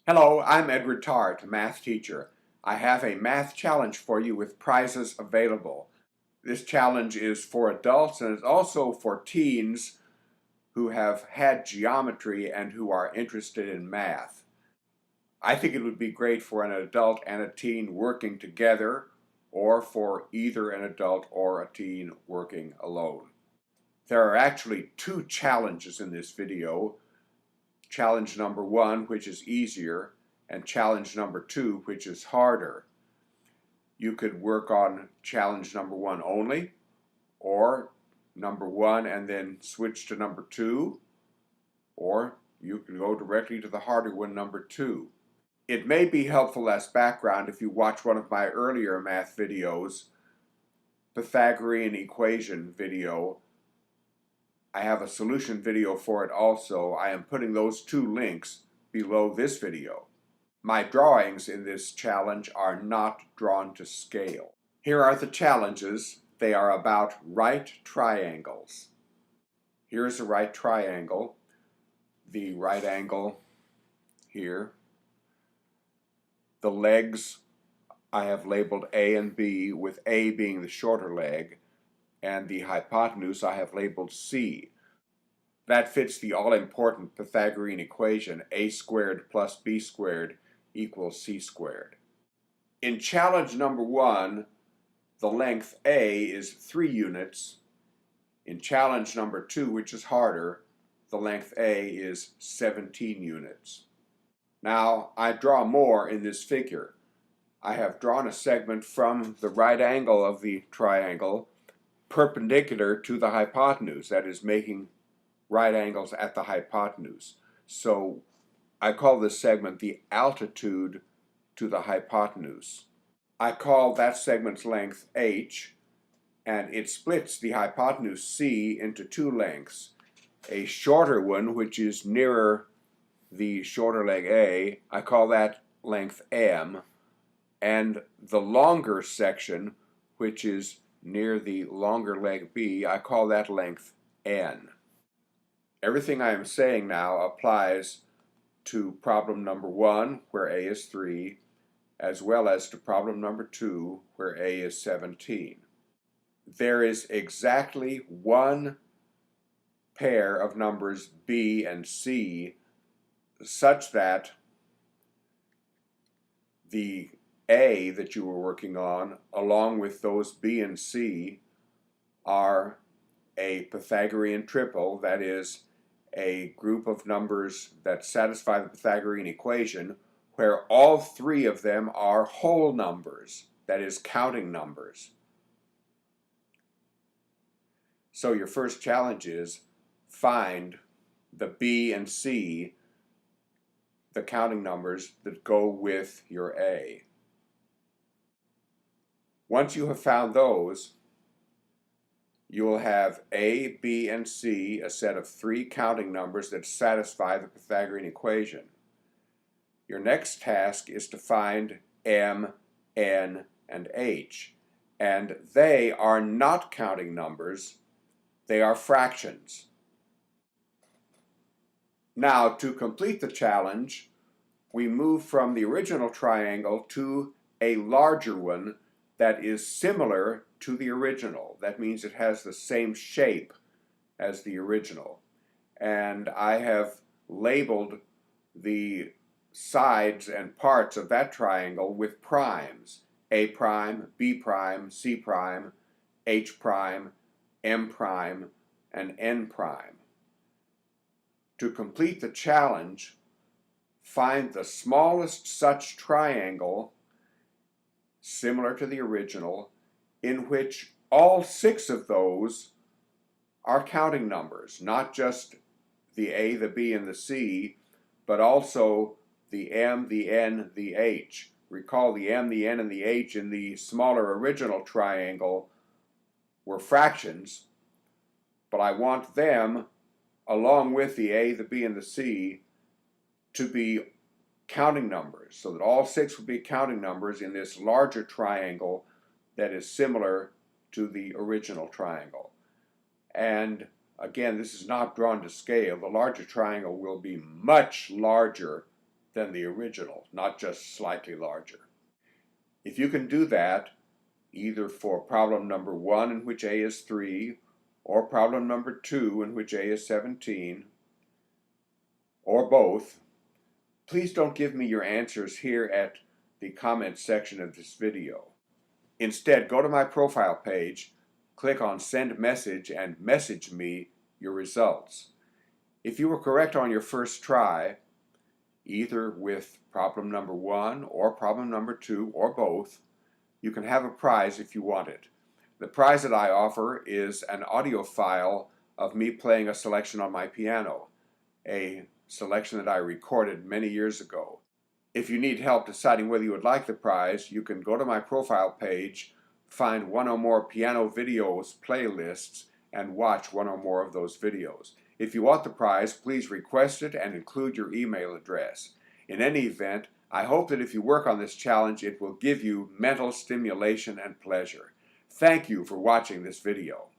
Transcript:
Hello, I'm ETarte, math teacher. I have a math challenge for you with prizes available. This challenge is for adults and it's also for teens who have had geometry and who are interested in math. I think it would be great for an adult and a teen working together, or for either an adult or a teen working alone. There are actually two challenges in this video. Challenge number one, which is easier, and challenge number two, which is harder. You could work on challenge number one only, or number one and then switch to number two, or you can go directly to the harder one, number two. It may be helpful as background if you watch one of my earlier math videos, Pythagorean equation video. I have a solution video for it also. I am putting those two links below this video. My drawings in this challenge are not drawn to scale. Here are the challenges. They are about right triangles. Here's a right triangle. The right angle here. The legs I have labeled A and B, with A being the shorter leg, and the hypotenuse I have labeled C. That fits the all-important Pythagorean equation, a squared plus b squared equals c squared. In challenge number one, the length A is 3 units. In challenge number two, which is harder, the length A is 17 units. Now, I draw more in this figure. I have drawn a segment from the right angle of the triangle perpendicular to the hypotenuse, that is, making right angles at the hypotenuse. So I call this segment the altitude to the hypotenuse. I call that segment's length h, and it splits the hypotenuse c into two lengths. A shorter one, which is nearer the shorter leg A, I call that length m, and the longer section, which is near the longer leg B, I call that length n. Everything I am saying now applies to problem number one, where A is 3, as well as to problem number two, where A is 17. There is exactly one pair of numbers B and C such that the A that you were working on, along with those B and C, are a Pythagorean triple, that is, a group of numbers that satisfy the Pythagorean equation, where all three of them are whole numbers, that is, counting numbers. So your first challenge is find the B and C, the counting numbers that go with your A. Once you have found those, you will have A, B, and C, a set of three counting numbers that satisfy the Pythagorean equation. Your next task is to find M, N, and H, and they are not counting numbers, they are fractions. Now, to complete the challenge, we move from the original triangle to a larger one that is similar to the original. That means it has the same shape as the original. And I have labeled the sides and parts of that triangle with primes: A prime, B prime, C prime, H prime, M prime, and N prime. To complete the challenge, find the smallest such triangle, similar to the original, in which all 6 of those are counting numbers, not just the A, the B, and the C, but also the M, the N, the H. Recall the M, the N, and the H in the smaller original triangle were fractions, but I want them, along with the A, the B, and the C, to be counting numbers, so that all 6 would be counting numbers in this larger triangle that is similar to the original triangle. And again, this is not drawn to scale. The larger triangle will be much larger than the original, not just slightly larger. If you can do that, either for problem number 1 in which a is 3, or problem number 2 in which a is 17, or both, please don't give me your answers here at the comments section of this video. Instead, go to my profile page, click on Send Message, and message me your results. If you were correct on your first try, either with problem number 1 or problem number 2 or both, you can have a prize if you want it. The prize that I offer is an audio file of me playing a selection on my piano, a selection that I recorded many years ago. If you need help deciding whether you would like the prize, you can go to my profile page, find one or more piano videos playlists, and watch one or more of those videos. If you want the prize, please request it and include your email address. In any event, I hope that if you work on this challenge, it will give you mental stimulation and pleasure. Thank you for watching this video.